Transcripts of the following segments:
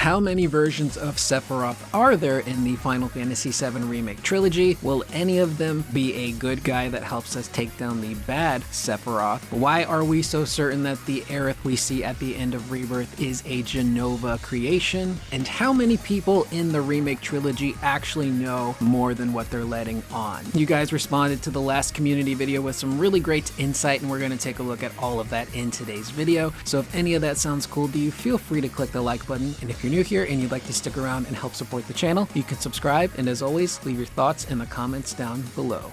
how many versions of Sephiroth are there in the Final Fantasy VII Remake trilogy? Will any of them be a good guy that helps us take down the bad Sephiroth? Why are we so certain that the Aerith we see at the end of Rebirth is a Jenova creation? And how many people in the Remake trilogy actually know more than what they're letting on? You guys responded to the last community video with some really great insight, and we're going to take a look at all of that in today's video. So if any of that sounds cool to you, feel free to click the like button, and if you're new here and you'd like to stick around and help support the channel, you can subscribe, and as always, leave your thoughts in the comments down below.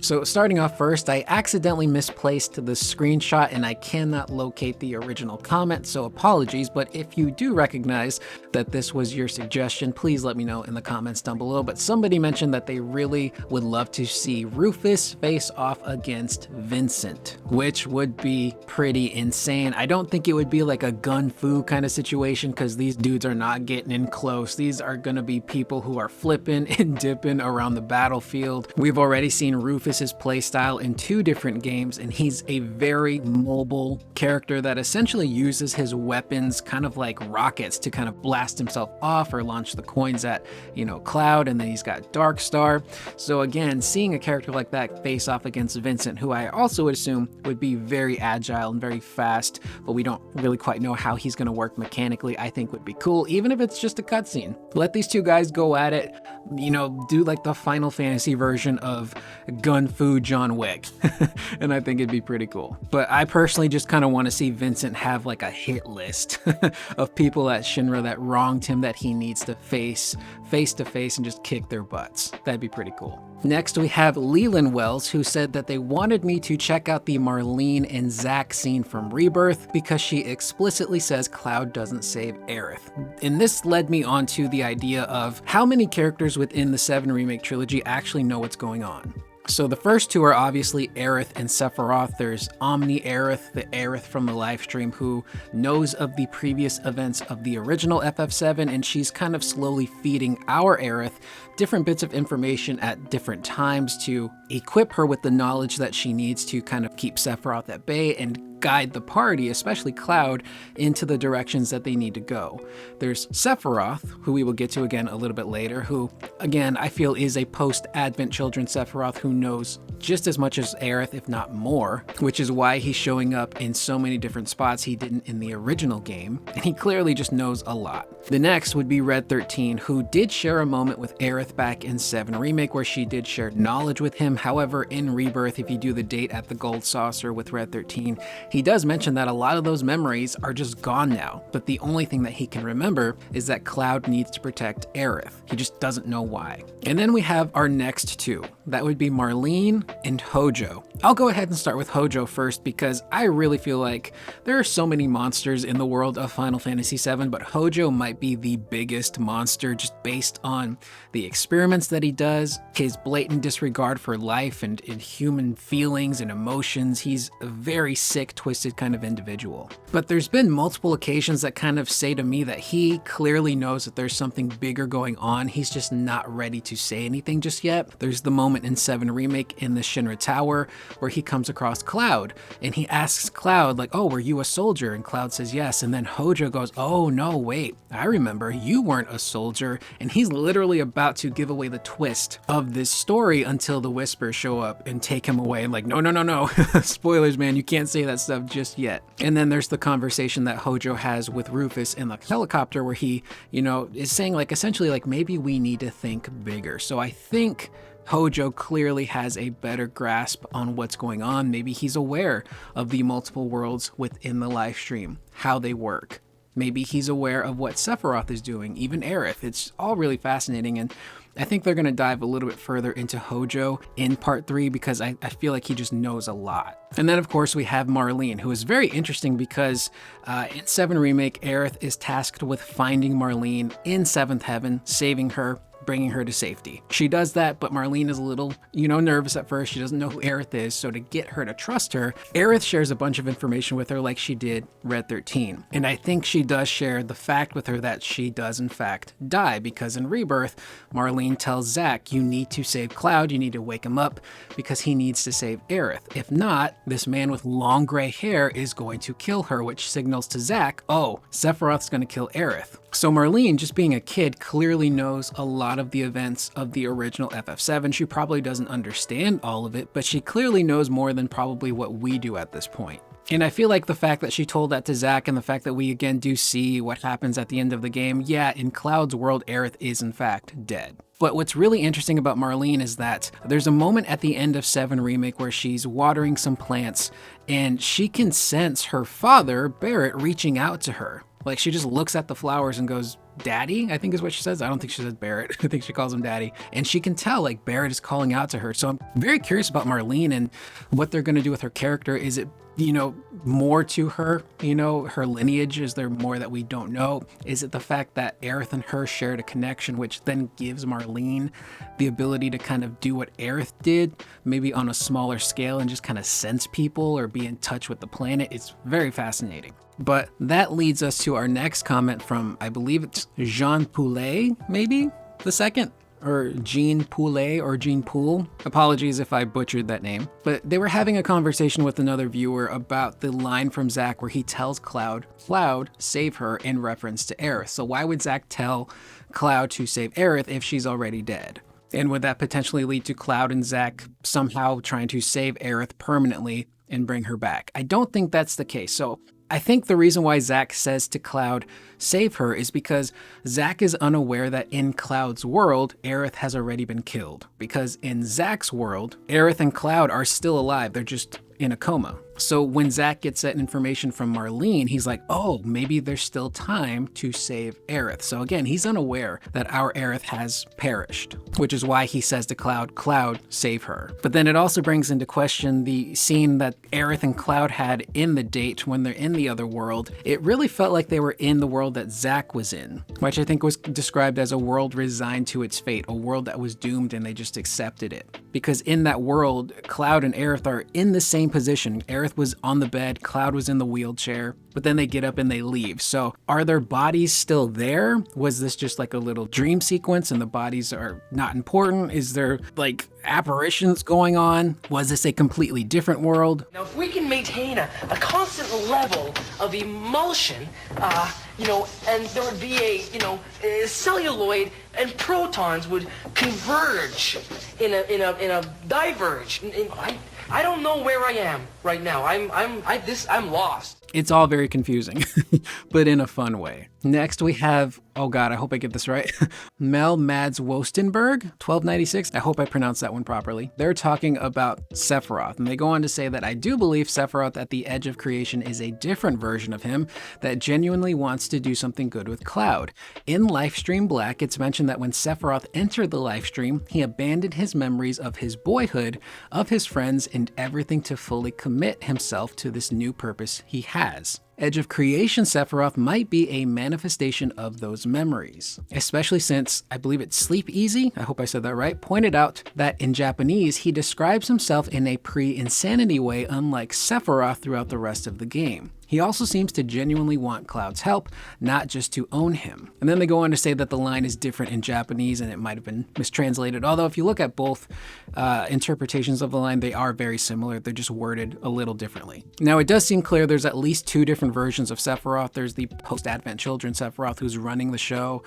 So starting off first, I accidentally misplaced the screenshot and I cannot locate the original comment, so apologies, but if you do recognize that this was your suggestion, please let me know in the comments down below. But somebody mentioned that they really would love to see Rufus face off against Vincent, which would be pretty insane. I don't think it would be like a gun fu kind of situation because these dudes are not getting in close. These are going to be people who are flipping and dipping around the battlefield. We've already seen Rufus his playstyle in 2 different games, and he's a very mobile character that essentially uses his weapons kind of like rockets to kind of blast himself off or launch the coins at, Cloud, and then he's got Darkstar. So again, seeing a character like that face off against Vincent, who I also would assume would be very agile and very fast, but we don't really quite know how he's going to work mechanically, I think would be cool, even if it's just a cutscene. Let these 2 guys go at it, do like the Final Fantasy version of Gun Fu John Wick, and I think it'd be pretty cool. But I personally just kind of want to see Vincent have like a hit list of people at Shinra that wronged him that he needs to face to face and just kick their butts. That'd be pretty cool. Next, we have Leland Wells, who said that they wanted me to check out the Marlene and Zack scene from Rebirth because she explicitly says Cloud doesn't save Aerith. And this led me on to the idea of how many characters within the 7 Remake trilogy actually know what's going on. So the first 2 are obviously Aerith and Sephiroth. There's Omni Aerith, the Aerith from the livestream, who knows of the previous events of the original FF7, and she's kind of slowly feeding our Aerith different bits of information at different times to equip her with the knowledge that she needs to kind of keep Sephiroth at bay and guide the party, especially Cloud, into the directions that they need to go. There's Sephiroth, who we will get to again a little bit later, who, again, I feel is a post-Advent Children Sephiroth who knows just as much as Aerith, if not more, which is why he's showing up in so many different spots he didn't in the original game, and he clearly just knows a lot. The next would be Red 13, who did share a moment with Aerith back in 7 Remake where she did share knowledge with him. However, in Rebirth, if you do the date at the Gold Saucer with Red 13, he does mention that a lot of those memories are just gone now, but the only thing that he can remember is that Cloud needs to protect Aerith. He just doesn't know why. And then we have our next 2. That would be Marlene and Hojo. I'll go ahead and start with Hojo first because I really feel like there are so many monsters in the world of Final Fantasy VII, but Hojo might be the biggest monster just based on the experiments that he does, his blatant disregard for life and human feelings and emotions. He's a very sick, twisted kind of individual. But there's been multiple occasions that kind of say to me that he clearly knows that there's something bigger going on. He's just not ready to say anything just yet. There's the moment in 7 Remake in the Shinra Tower where he comes across Cloud and he asks Cloud like, "Oh, were you a soldier?" And Cloud says yes. And then Hojo goes, "Oh no, wait, I remember, you weren't a soldier." And he's literally about to give away the twist of this story until the Whispers show up and take him away and like, no. Spoilers, man, you can't say that stuff just yet. And then there's the conversation that Hojo has with Rufus in the helicopter where he, is saying like essentially like maybe we need to think bigger. So I think Hojo clearly has a better grasp on what's going on. Maybe he's aware of the multiple worlds within the live stream, how they work. Maybe he's aware of what Sephiroth is doing, even Aerith. It's all really fascinating, and I think they're going to dive a little bit further into Hojo in part 3 because I feel like he just knows a lot. And then of course we have Marlene, who is very interesting because in 7 Remake, Aerith is tasked with finding Marlene in 7th Heaven, saving her, bringing her to safety. She does that, but Marlene is a little, nervous at first. She doesn't know who Aerith is, so to get her to trust her, Aerith shares a bunch of information with her like she did Red 13. And I think she does share the fact with her that she does in fact die, because in Rebirth, Marlene tells Zack, you need to save Cloud, you need to wake him up because he needs to save Aerith. If not, this man with long gray hair is going to kill her, which signals to Zack, oh, Sephiroth's going to kill Aerith. So Marlene, just being a kid, clearly knows a lot of the events of the original FF7. She probably doesn't understand all of it, but she clearly knows more than probably what we do at this point. And I feel like the fact that she told that to Zack and the fact that we again do see what happens at the end of the game, yeah, in Cloud's world, Aerith is in fact dead. But what's really interesting about Marlene is that there's a moment at the end of 7 Remake where she's watering some plants and she can sense her father, Barrett, reaching out to her. Like, she just looks at the flowers and goes, Daddy, I think is what she says. I don't think she says Barrett. I think she calls him Daddy. And she can tell, like, Barrett is calling out to her. So I'm very curious about Marlene and what they're going to do with her character. Is it, more to her, her lineage? Is there more that we don't know? Is it the fact that Aerith and her shared a connection, which then gives Marlene the ability to kind of do what Aerith did, maybe on a smaller scale, and just kind of sense people or be in touch with the planet? It's very fascinating. But that leads us to our next comment from, I believe it's Jean Poulet, maybe the second, or Jean Poulet or Jean Poole. Apologies if I butchered that name. But they were having a conversation with another viewer about the line from Zack where he tells Cloud, save her, in reference to Aerith. So why would Zack tell Cloud to save Aerith if she's already dead? And would that potentially lead to Cloud and Zack somehow trying to save Aerith permanently and bring her back? I don't think that's the case. So I think the reason why Zack says to Cloud, save her, is because Zack is unaware that in Cloud's world, Aerith has already been killed. Because in Zack's world, Aerith and Cloud are still alive. They're just in a coma. So when Zack gets that information from Marlene, he's like, oh, maybe there's still time to save Aerith. So again, he's unaware that our Aerith has perished, which is why he says to Cloud, save her. But then it also brings into question the scene that Aerith and Cloud had in the date when they're in the other world. It really felt like they were in the world that Zack was in, which I think was described as a world resigned to its fate, a world that was doomed and they just accepted it. Because in that world, Cloud and Aerith are in the same position. Aerith was on the bed, Cloud was in the wheelchair, but then they get up and they leave. So are their bodies still there? Was this just like a little dream sequence and the bodies are not important? Is there like apparitions going on? Was this a completely different world? Now, if we can maintain a constant level of emulsion, and there would be a celluloid and protons would converge in a diverge. I don't know where I am right now. I'm lost. It's all very confusing, but in a fun way. Next we have, oh God, I hope I get this right. Mel Mads Wostenberg, 1296. I hope I pronounced that one properly. They're talking about Sephiroth, and they go on to say that I do believe Sephiroth at the edge of creation is a different version of him that genuinely wants to do something good with Cloud. In Lifestream Black, it's mentioned that when Sephiroth entered the Lifestream, he abandoned his memories of his boyhood, of his friends, and everything to fully commit himself to this new purpose he has. Edge of Creation Sephiroth might be a manifestation of those memories, especially since, I believe it's Sleep Easy, I hope I said that right, pointed out that in Japanese, he describes himself in a pre-insanity way, unlike Sephiroth throughout the rest of the game. He also seems to genuinely want Cloud's help, not just to own him. And then they go on to say that the line is different in Japanese and it might have been mistranslated. Although if you look at both interpretations of the line, they are very similar. They're just worded a little differently. Now it does seem clear there's at least 2 different versions of Sephiroth. There's the post-Advent Children Sephiroth who's running the show,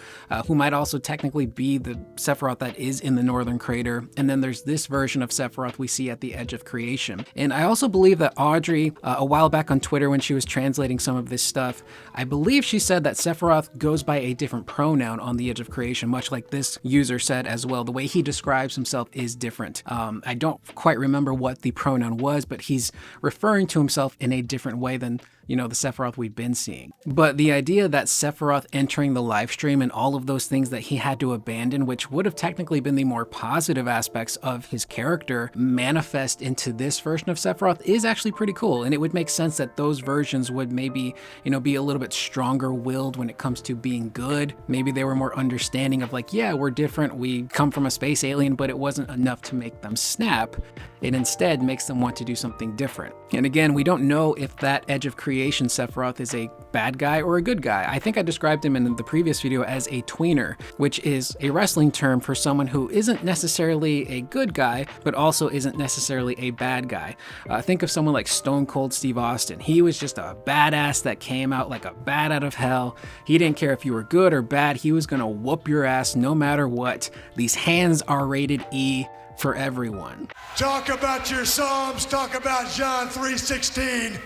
who might also technically be the Sephiroth that is in the Northern Crater. And then there's this version of Sephiroth we see at the Edge of Creation. And I also believe that Audrey, a while back on Twitter when she was translating some of this stuff, I believe she said that Sephiroth goes by a different pronoun on the Edge of Creation, much like this user said as well. The way he describes himself is different. I don't quite remember what the pronoun was, but he's referring to himself in a different way than the Sephiroth we've been seeing. But the idea that Sephiroth entering the live stream and all of those things that he had to abandon, which would have technically been the more positive aspects of his character, manifest into this version of Sephiroth is actually pretty cool. And it would make sense that those versions ones would maybe, be a little bit stronger willed when it comes to being good. Maybe they were more understanding of like, yeah, we're different, we come from a space alien, but it wasn't enough to make them snap. It instead makes them want to do something different. And again, we don't know if that Edge of Creation Sephiroth is a bad guy or a good guy. I think I described him in the previous video as a tweener, which is a wrestling term for someone who isn't necessarily a good guy, but also isn't necessarily a bad guy. Think of someone like Stone Cold Steve Austin. He was just a badass that came out like a bat out of hell. He didn't care if you were good or bad. He was gonna whoop your ass no matter what. These hands are rated E for everyone. Talk about your Psalms, talk about John 3:16.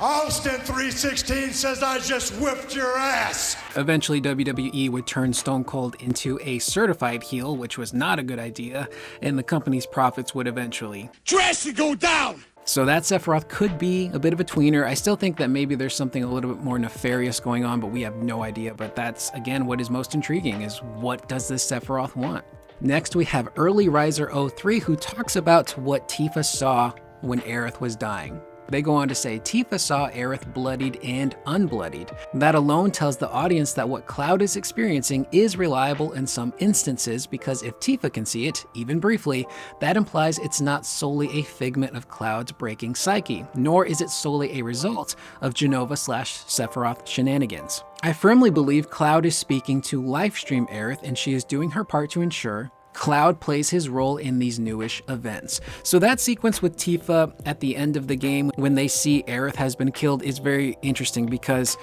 Austin 3:16 says I just whipped your ass. Eventually, WWE would turn Stone Cold into a certified heel, which was not a good idea, and the company's profits would eventually Drastically go down. So that Sephiroth could be a bit of a tweener. I still think that maybe there's something a little bit more nefarious going on, but we have no idea. But that's, again, what is most intriguing is what does this Sephiroth want? Next, we have Early Riser 03, who talks about what Tifa saw when Aerith was dying. They go on to say, Tifa saw Aerith bloodied and unbloodied. That alone tells the audience that what Cloud is experiencing is reliable in some instances, because if Tifa can see it, even briefly, that implies it's not solely a figment of Cloud's breaking psyche, nor is it solely a result of Jenova/Sephiroth shenanigans. I firmly believe Cloud is speaking to lifestream Aerith, and she is doing her part to ensure Cloud plays his role in these newish events. So that sequence with Tifa at the end of the game when they see Aerith has been killed is very interesting because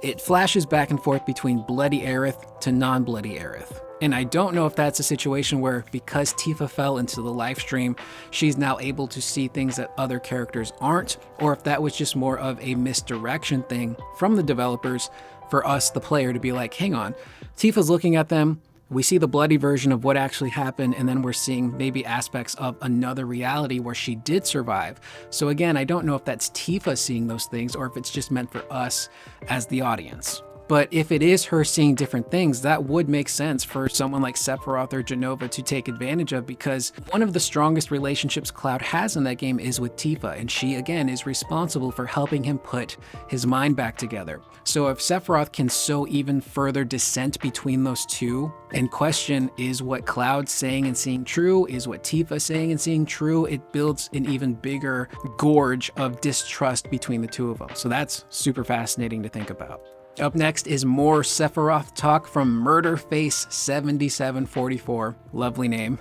it flashes back and forth between bloody Aerith to non-bloody Aerith. And I don't know if that's a situation where because Tifa fell into the live stream, she's now able to see things that other characters aren't, or if that was just more of a misdirection thing from the developers for us, the player, to be like, hang on, Tifa's looking at them, we see the bloody version of what actually happened, and then we're seeing maybe aspects of another reality where she did survive. So again, I don't know if that's Tifa seeing those things or if it's just meant for us as the audience. But if it is her seeing different things, that would make sense for someone like Sephiroth or Jenova to take advantage of, because one of the strongest relationships Cloud has in that game is with Tifa, and she again is responsible for helping him put his mind back together. So if Sephiroth can sow even further dissent between those two and question, is what Cloud's saying and seeing true? Is what Tifa saying and seeing true? It builds an even bigger gorge of distrust between the two of them. So that's super fascinating to think about. Up next is more Sephiroth talk from Murderface7744. Lovely name.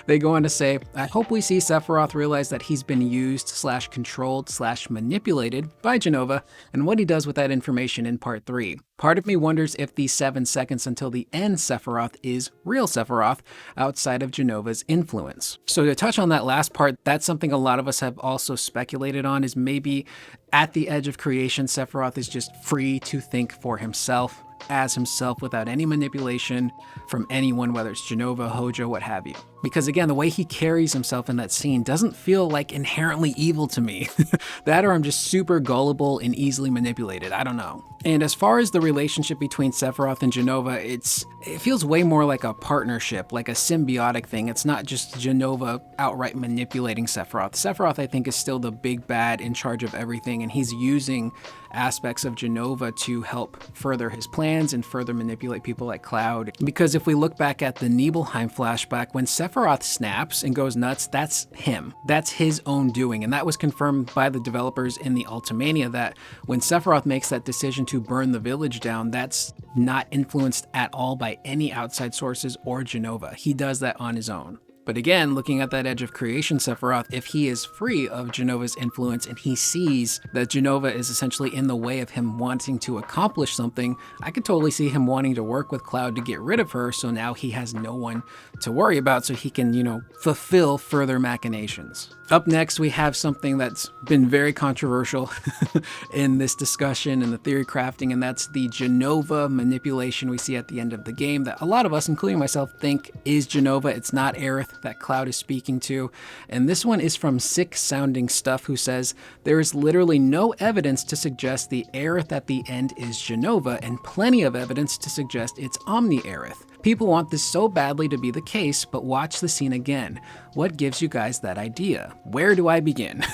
They go on to say, I hope we see Sephiroth realize that he's been used/controlled/manipulated by Jenova and what he does with that information in part 3. Part of me wonders if the 7 seconds until the end Sephiroth is real Sephiroth outside of Jenova's influence. So to touch on that last part, that's something a lot of us have also speculated on, is maybe at the edge of creation, Sephiroth is just free to think for himself, as himself, without any manipulation from anyone, whether it's Jenova, Hojo, what have you. Because again, the way he carries himself in that scene doesn't feel like inherently evil to me. That, or I'm just super gullible and easily manipulated. I don't know. And as far as the relationship between Sephiroth and Jenova, it feels way more like a partnership, like a symbiotic thing. It's not just Jenova outright manipulating Sephiroth. Sephiroth, I think, is still the big bad in charge of everything, and he's using aspects of Jenova to help further his plans and further manipulate people like Cloud. Because if we look back at the Nibelheim flashback, when Sephiroth snaps and goes nuts, that's him. That's his own doing. And that was confirmed by the developers in the Ultimania, that when Sephiroth makes that decision to burn the village down, that's not influenced at all by any outside sources or Jenova. He does that on his own. But again, looking at that edge of creation Sephiroth, if he is free of Jenova's influence and he sees that Jenova is essentially in the way of him wanting to accomplish something, I could totally see him wanting to work with Cloud to get rid of her, so now he has no one to worry about, so he can, fulfill further machinations. Up next, we have something that's been very controversial in this discussion and the theory crafting, and that's the Jenova manipulation we see at the end of the game that a lot of us, including myself, think is Jenova. It's not Aerith that Cloud is speaking to. And this one is from Sick Sounding Stuff, who says, there is literally no evidence to suggest the Aerith at the end is Jenova, and plenty of evidence to suggest it's Omni Aerith. People want this so badly to be the case, but watch the scene again. What gives you guys that idea? Where do I begin?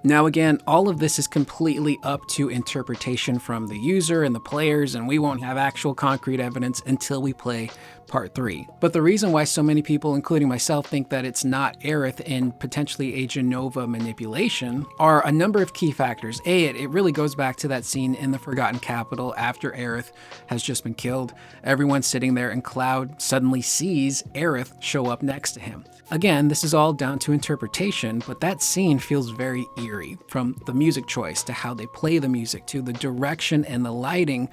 Now again, all of this is completely up to interpretation from the user and the players, and we won't have actual concrete evidence until we play Part 3. But the reason why so many people, including myself, think that it's not Aerith and potentially a Jenova manipulation are a number of key factors. It really goes back to that scene in the Forgotten Capital after Aerith has just been killed. Everyone's sitting there and Cloud suddenly sees Aerith show up next to him. Again, this is all down to interpretation, but that scene feels very eerie, from the music choice to how they play the music to the direction and the lighting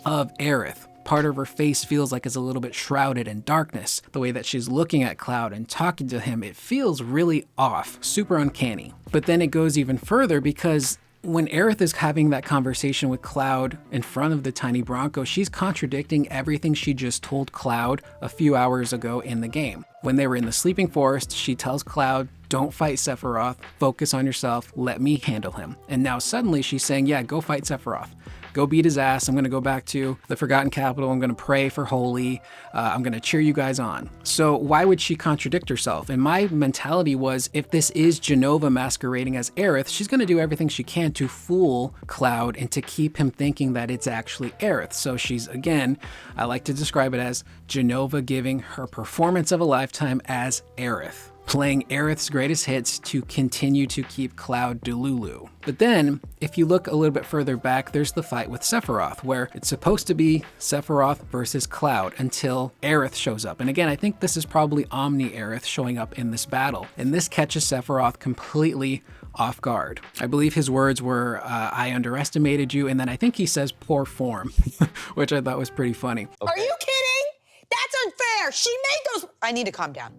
of Aerith. Part of her face feels like it's a little bit shrouded in darkness. The way that she's looking at Cloud and talking to him, it feels really off, super uncanny. But then it goes even further because when Aerith is having that conversation with Cloud in front of the tiny Bronco, she's contradicting everything she just told Cloud a few hours ago in the game. When they were in the Sleeping Forest, she tells Cloud, don't fight Sephiroth, focus on yourself, let me handle him. And now suddenly she's saying, yeah, go fight Sephiroth. Go beat his ass. I'm going to go back to the Forgotten Capital. I'm going to pray for Holy. I'm going to cheer you guys on. So why would she contradict herself? And my mentality was, if this is Jenova masquerading as Aerith, she's going to do everything she can to fool Cloud and to keep him thinking that it's actually Aerith. So she's, again, I like to describe it as Jenova giving her performance of a lifetime as Aerith, playing Aerith's greatest hits to continue to keep Cloud delulu. But then, if you look a little bit further back, there's the fight with Sephiroth, where it's supposed to be Sephiroth versus Cloud until Aerith shows up. And again, I think this is probably Omni-Aerith showing up in this battle. And this catches Sephiroth completely off guard. I believe his words were, I underestimated you, and then I think he says poor form, which I thought was pretty funny. Okay. Are you kidding? That's unfair. She made those. I need to calm down.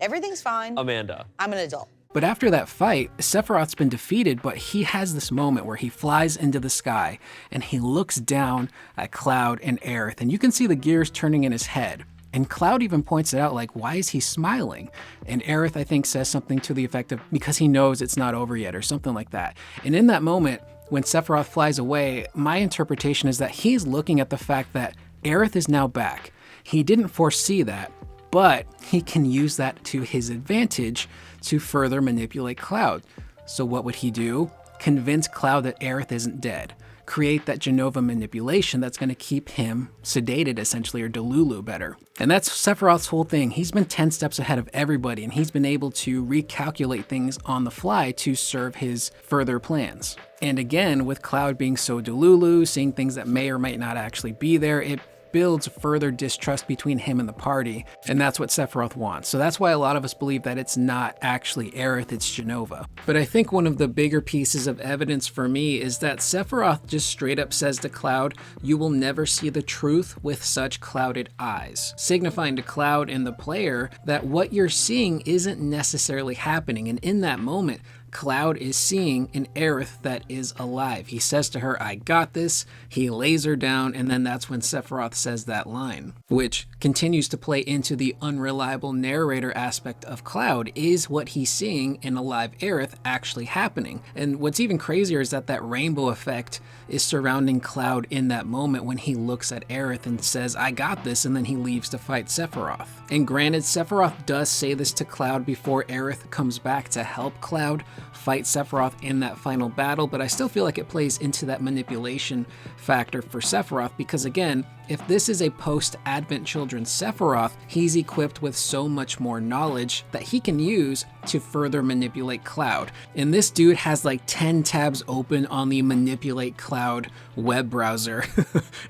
Everything's fine. Amanda. I'm an adult. But after that fight, Sephiroth's been defeated, but he has this moment where he flies into the sky and he looks down at Cloud and Aerith, and you can see the gears turning in his head. And Cloud even points it out, like, why is he smiling? And Aerith, I think, says something to the effect of, because he knows it's not over yet, or something like that. And in that moment, when Sephiroth flies away, my interpretation is that he's looking at the fact that Aerith is now back. He didn't foresee that, but he can use that to his advantage to further manipulate Cloud. So what would he do? Convince Cloud that Aerith isn't dead. Create that Jenova manipulation that's going to keep him sedated, essentially, or delulu better. And that's Sephiroth's whole thing. He's been 10 steps ahead of everybody, and he's been able to recalculate things on the fly to serve his further plans. And again, with Cloud being so delulu, seeing things that may or might not actually be there, it builds further distrust between him and the party, and that's what Sephiroth wants. So that's why a lot of us believe that it's not actually Aerith, it's Jenova. But I think one of the bigger pieces of evidence for me is that Sephiroth just straight up says to Cloud, you will never see the truth with such clouded eyes, signifying to Cloud and the player that what you're seeing isn't necessarily happening. And in that moment, Cloud is seeing an Aerith that is alive. He says to her, I got this. He lays her down, and then that's when Sephiroth says that line, which continues to play into the unreliable narrator aspect of Cloud. Is what he's seeing in a live Aerith actually happening? And what's even crazier is that rainbow effect is surrounding Cloud in that moment when he looks at Aerith and says, I got this, and then he leaves to fight Sephiroth. And granted, Sephiroth does say this to Cloud before Aerith comes back to help Cloud fight Sephiroth in that final battle, but I still feel like it plays into that manipulation factor for Sephiroth, because again, if this is a post-Advent Children Sephiroth, he's equipped with so much more knowledge that he can use to further manipulate Cloud. And this dude has like 10 tabs open on the Manipulate Cloud web browser,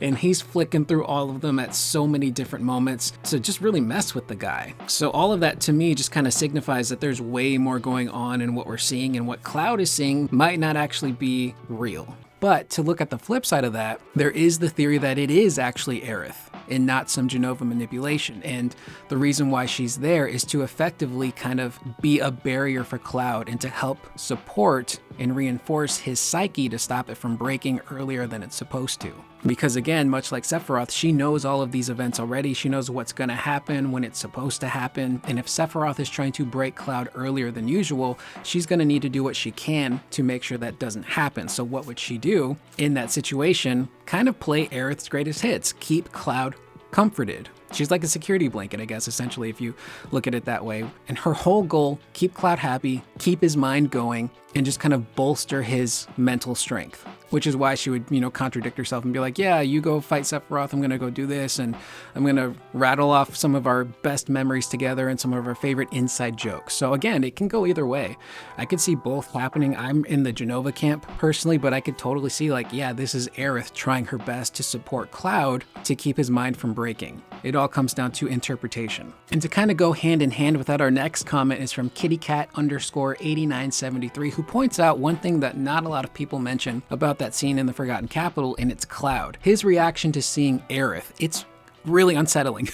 and he's flicking through all of them at so many different moments to just really mess with the guy. So all of that to me just kind of signifies that there's way more going on in what we're seeing, and what Cloud is seeing might not actually be real. But to look at the flip side of that, there is the theory that it is actually Aerith and not some Jenova manipulation. And the reason why she's there is to effectively kind of be a barrier for Cloud and to help support and reinforce his psyche to stop it from breaking earlier than it's supposed to. Because again, much like Sephiroth, she knows all of these events already. She knows what's going to happen when it's supposed to happen. And if Sephiroth is trying to break Cloud earlier than usual, she's going to need to do what she can to make sure that doesn't happen. So what would she do in that situation? Kind of play Aerith's greatest hits. Keep Cloud comforted. She's like a security blanket, I guess, essentially, if you look at it that way. And her whole goal, keep Cloud happy, keep his mind going, and just kind of bolster his mental strength. Which is why she would, contradict herself and be like, yeah, you go fight Sephiroth, I'm gonna go do this, and I'm gonna rattle off some of our best memories together and some of our favorite inside jokes. So again, it can go either way. I could see both happening. I'm in the Jenova camp personally, but I could totally see like, yeah, this is Aerith trying her best to support Cloud to keep his mind from breaking. It all comes down to interpretation. And to kind of go hand in hand with that, our next comment is from kittycat_8973, who points out one thing that not a lot of people mention about that scene in the Forgotten Capital, and it's Cloud. His reaction to seeing Aerith, it's really unsettling.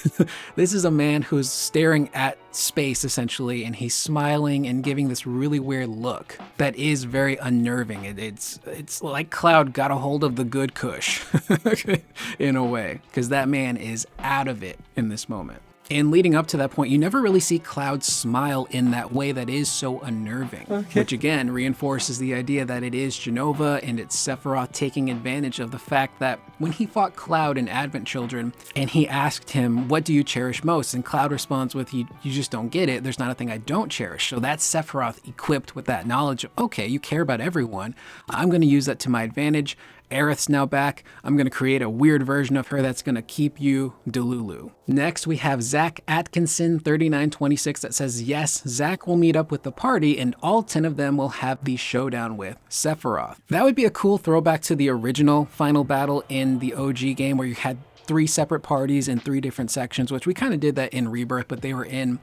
This is a man who's staring at space essentially, and he's smiling and giving this really weird look that is very unnerving. It's like Cloud got a hold of the good kush in a way, because that man is out of it in this moment. And leading up to that point, you never really see Cloud smile in that way that is so unnerving, which again reinforces the idea that it is Jenova and it's Sephiroth taking advantage of the fact that when he fought Cloud in Advent Children and he asked him, what do you cherish most? And Cloud responds with, you just don't get it. There's not a thing I don't cherish. So that's Sephiroth equipped with that knowledge of, okay, you care about everyone. I'm going to use that to my advantage. Aerith's now back. I'm going to create a weird version of her that's going to keep you Delulu. Next, we have Zack Atkinson 3926 that says, yes, Zack will meet up with the party and all 10 of them will have the showdown with Sephiroth. That would be a cool throwback to the original final battle in the OG game where you had 3 separate parties in 3 different sections, which we kind of did that in Rebirth, but they were in,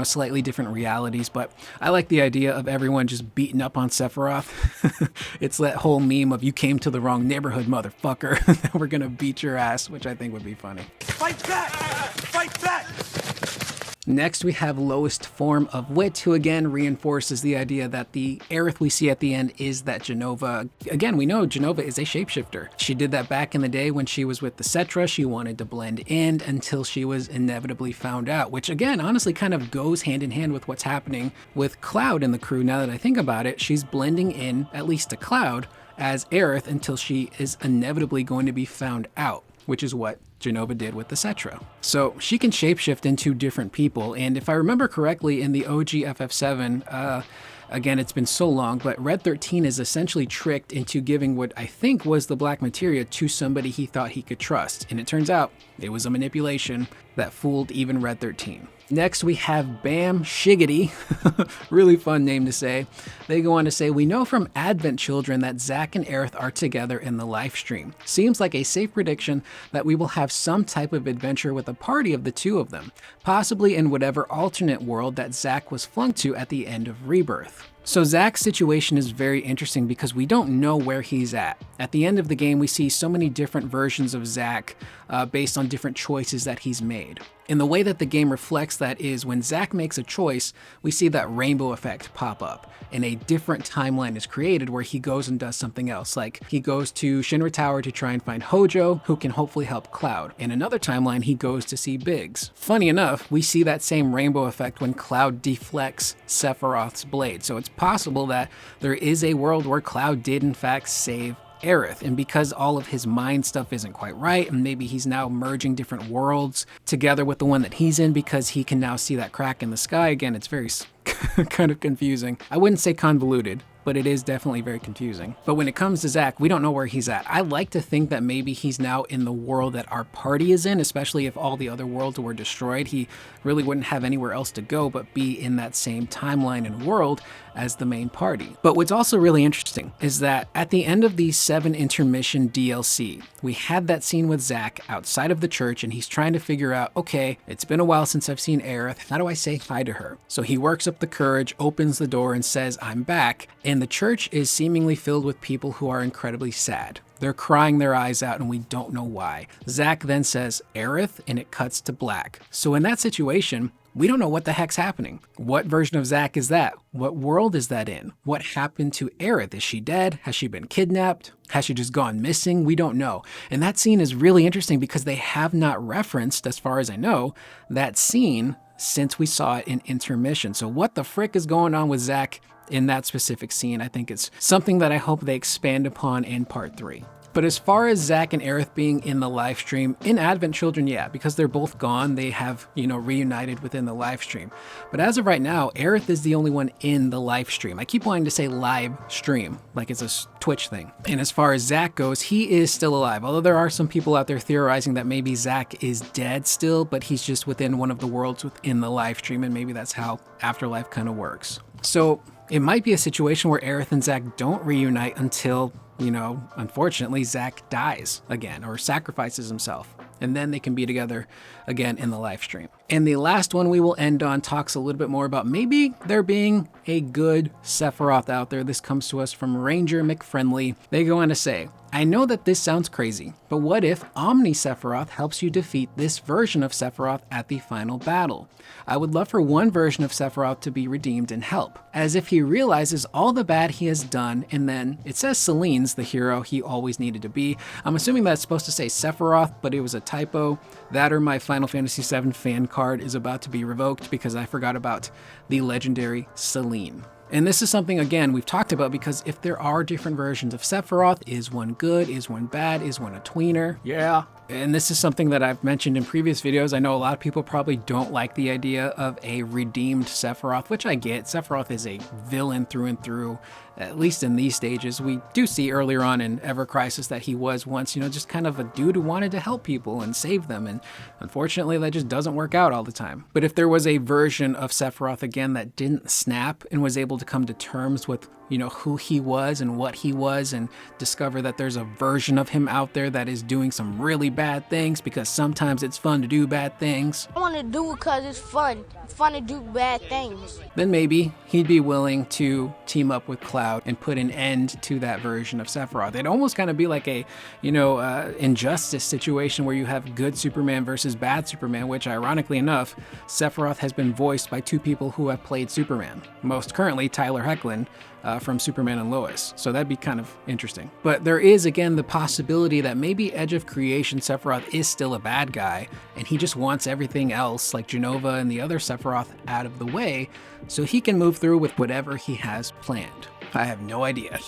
slightly different realities. But I like the idea of everyone just beating up on Sephiroth. It's that whole meme of you came to the wrong neighborhood, motherfucker. We're gonna beat your ass, which I think would be funny. Fight back! Fight back! Next, we have Lowest Form of Wit, who again reinforces the idea that the Aerith we see at the end is that Jenova. Again, we know Jenova is a shapeshifter. She did that back in the day when she was with the Cetra. She wanted to blend in until she was inevitably found out, which again, honestly kind of goes hand in hand with what's happening with Cloud and the crew. Now that I think about it, she's blending in, at least to Cloud, as Aerith until she is inevitably going to be found out, which is what Jenova did with the Cetra. So she can shapeshift into different people, and if I remember correctly in the OG FF7, again, it's been so long, but Red 13 is essentially tricked into giving what I think was the black materia to somebody he thought he could trust, and it turns out it was a manipulation that fooled even Red 13. Next, we have Bam Shiggity, really fun name to say. They go on to say, we know from Advent Children that Zack and Aerith are together in the live stream. Seems like a safe prediction that we will have some type of adventure with a party of the 2 of them, possibly in whatever alternate world that Zack was flung to at the end of Rebirth. So Zack's situation is very interesting because we don't know where he's at. At the end of the game, we see so many different versions of Zack based on different choices that he's made. And the way that the game reflects that is when Zack makes a choice, we see that rainbow effect pop up and a different timeline is created where he goes and does something else. Like he goes to Shinra Tower to try and find Hojo, who can hopefully help Cloud. In another timeline, he goes to see Biggs. Funny enough, we see that same rainbow effect when Cloud deflects Sephiroth's blade. So it's possible that there is a world where Cloud did in fact save Aerith, and because all of his mind stuff isn't quite right, and maybe he's now merging different worlds together with the one that he's in because he can now see that crack in the sky again, it's very kind of confusing. I wouldn't say convoluted, but it is definitely very confusing. But when it comes to Zack, we don't know where he's at. I like to think that maybe he's now in the world that our party is in, especially if all the other worlds were destroyed. He really wouldn't have anywhere else to go but be in that same timeline and world as the main party. But what's also really interesting is that at the end of the 7 intermission DLC, we had that scene with Zack outside of the church and he's trying to figure out, okay, it's been a while since I've seen Aerith. How do I say hi to her? So he works up the courage, opens the door and says, I'm back. And the church is seemingly filled with people who are incredibly sad. They're crying their eyes out and we don't know why. Zack then says, Aerith, and it cuts to black. So in that situation, we don't know what the heck's happening. What version of Zack is that? What world is that in? What happened to Aerith? Is she dead? Has she been kidnapped? Has she just gone missing? We don't know. And that scene is really interesting because they have not referenced, as far as I know, that scene since we saw it in intermission. So what the frick is going on with Zack in that specific scene? I think it's something that I hope they expand upon in part 3. But as far as Zack and Aerith being in the live stream, in Advent Children, yeah, because they're both gone, they have, reunited within the live stream. But as of right now, Aerith is the only one in the live stream. I keep wanting to say live stream, like it's a Twitch thing. And as far as Zack goes, he is still alive. Although there are some people out there theorizing that maybe Zack is dead still, but he's just within one of the worlds within the live stream, and maybe that's how Afterlife kind of works. So it might be a situation where Aerith and Zack don't reunite until, unfortunately, Zack dies again or sacrifices himself. And then they can be together again in the live stream. And the last one we will end on talks a little bit more about maybe there being a good Sephiroth out there. This comes to us from Ranger McFriendly. They go on to say, I know that this sounds crazy, but what if Omni Sephiroth helps you defeat this version of Sephiroth at the final battle? I would love for one version of Sephiroth to be redeemed and help, as if he realizes all the bad he has done, and then it says Celine's the hero he always needed to be. I'm assuming that's supposed to say Sephiroth, but it was a typo. That or my Final Fantasy VII fan card is about to be revoked because I forgot about the legendary Celine. And this is something, again, we've talked about, because if there are different versions of Sephiroth, is one good, is one bad, is one a tweener? Yeah. And this is something that I've mentioned in previous videos. I know a lot of people probably don't like the idea of a redeemed Sephiroth, which I get. Sephiroth is a villain through and through, at least in these stages. We do see earlier on in Ever Crisis that he was once, just kind of a dude who wanted to help people and save them. And unfortunately, that just doesn't work out all the time. But if there was a version of Sephiroth, again, that didn't snap and was able to come to terms with who he was and what he was, and discover that there's a version of him out there that is doing some really bad things, because sometimes it's fun to do bad things. I want to do it because it's fun. It's fun to do bad things. Then maybe he'd be willing to team up with Cloud and put an end to that version of Sephiroth. It'd almost kind of be like a, Injustice situation where you have good Superman versus bad Superman, which ironically enough, Sephiroth has been voiced by two people who have played Superman. Most currently, Tyler Hoechlin, from Superman and Lois. So that'd be kind of interesting. But there is, again, the possibility that maybe Edge of Creation Sephiroth is still a bad guy, and he just wants everything else, like Jenova and the other Sephiroth, out of the way, so he can move through with whatever he has planned. I have no idea.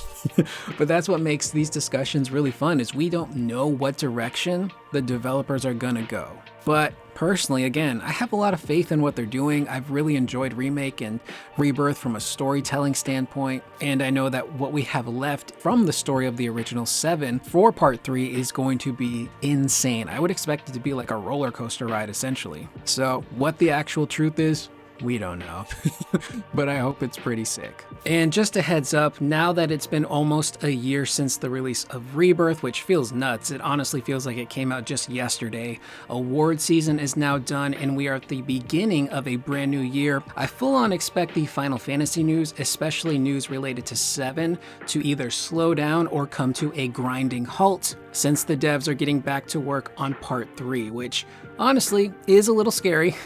But that's what makes these discussions really fun, is we don't know what direction the developers are gonna go. But personally, again, I have a lot of faith in what they're doing. I've really enjoyed Remake and Rebirth from a storytelling standpoint, and I know that what we have left from the story of the original 7 for Part 3 is going to be insane. I would expect it to be like a roller coaster ride, essentially. So what the actual truth is, we don't know, but I hope it's pretty sick. And just a heads up, now that it's been almost a year since the release of Rebirth, which feels nuts, it honestly feels like it came out just yesterday. Award season is now done, and we are at the beginning of a brand new year. I full on expect the Final Fantasy news, especially news related to 7, to either slow down or come to a grinding halt, since the devs are getting back to work on Part 3, which honestly is a little scary,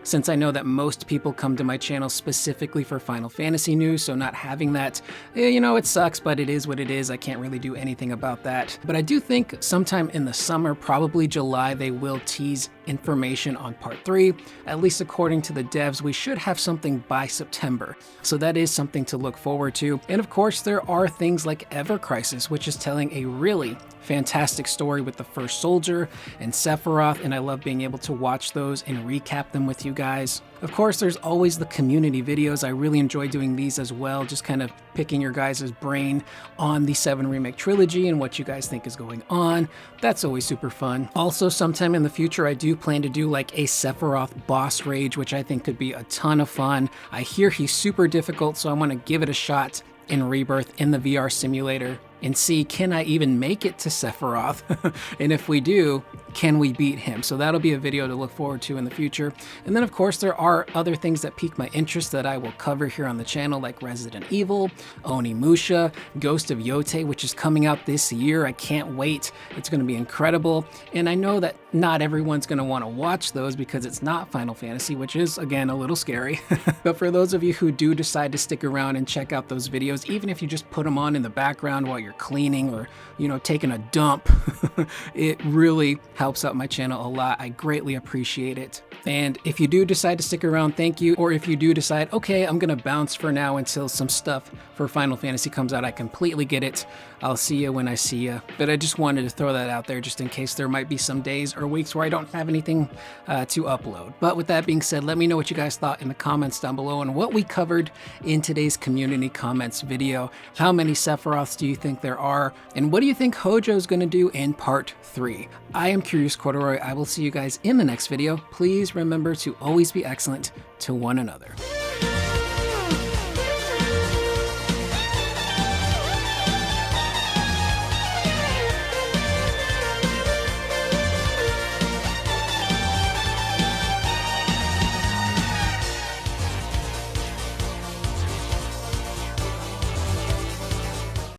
since I know that most people come to my channel specifically for Final Fantasy news, so not having that, it sucks, but it is what it is. I can't really do anything about that. But I do think sometime in the summer, probably July, they will tease information on Part 3. At least according to the devs, we should have something by September. So that is something to look forward to. And of course, there are things like Ever Crisis, which is telling a really fantastic story with the first soldier and Sephiroth, and I love being able to watch those and recap them with you guys. Of course, there's always the community videos. I really enjoy doing these as well, just kind of picking your guys' brain on the 7 Remake trilogy and what you guys think is going on. That's always super fun. Also, sometime in the future, I do plan to do like a Sephiroth boss rage, which I think could be a ton of fun. I hear he's super difficult, so I want to give it a shot in Rebirth in the VR simulator and see, can I even make it to Sephiroth? And if we do, can we beat him? So that'll be a video to look forward to in the future. And then of course, there are other things that pique my interest that I will cover here on the channel, like Resident Evil, Onimusha, Ghost of Yote, which is coming out this year. I can't wait. It's gonna be incredible. And I know that not everyone's gonna wanna watch those because it's not Final Fantasy, which is, again, a little scary. But for those of you who do decide to stick around and check out those videos, even if you just put them on in the background while you're cleaning or, taking a dump, it really helps out my channel a lot. I greatly appreciate it. And if you do decide to stick around, thank you. Or if you do decide, okay, I'm gonna bounce for now until some stuff for Final Fantasy comes out, I completely get it. I'll see you when I see you. But I just wanted to throw that out there just in case there might be some days or weeks where I don't have anything to upload. But with that being said, let me know what you guys thought in the comments down below and what we covered in today's community comments video. How many Sephiroths do you think there are? And what do you think Hojo's gonna do in part 3? I am Curious Corduroy. I will see you guys in the next video. Please remember to always be excellent to one another.